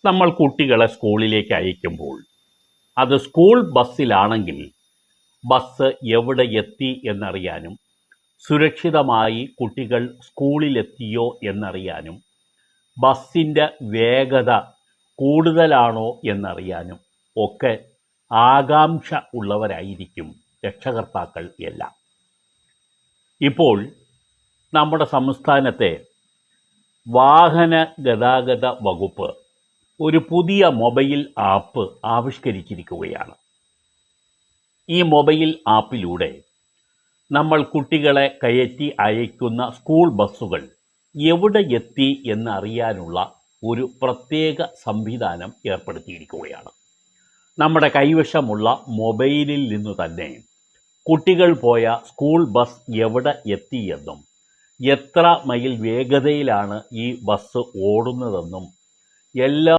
നമ്മൾ കുട്ടികളെ സ്കൂളിലേക്ക് അയക്കുമ്പോൾ അത് സ്കൂൾ ബസ്സിലാണെങ്കിൽ ബസ് എവിടെ എത്തി എന്നറിയാനും സുരക്ഷിതമായി കുട്ടികൾ സ്കൂളിലെത്തിയോ എന്നറിയാനും ബസ്സിൻ്റെ വേഗത കൂടുതലാണോ എന്നറിയാനും ഒക്കെ ആകാംക്ഷ ഉള്ളവരായിരിക്കും രക്ഷകർത്താക്കൾ എല്ലാം. ഇപ്പോൾ നമ്മുടെ സംസ്ഥാനത്തെ വാഹന ഗതാഗത വകുപ്പ് ഒരു പുതിയ മൊബൈൽ ആപ്പ് ആവിഷ്കരിച്ചിരിക്കുകയാണ്. ഈ മൊബൈൽ ആപ്പിലൂടെ നമ്മൾ കുട്ടികളെ കയറ്റി അയക്കുന്ന സ്കൂൾ ബസ്സുകൾ എവിടെ എത്തി എന്നറിയാനുള്ള ഒരു പ്രത്യേക സംവിധാനം ഏർപ്പെടുത്തിയിരിക്കുകയാണ്. നമ്മുടെ കൈവശമുള്ള മൊബൈലിൽ നിന്നു തന്നെ കുട്ടികൾ പോയ സ്കൂൾ ബസ് എവിടെ എത്തിയെന്നും എത്ര മൈൽ വേഗതയിലാണ് ഈ ബസ് ഓടുന്നതെന്നും എല്ലാ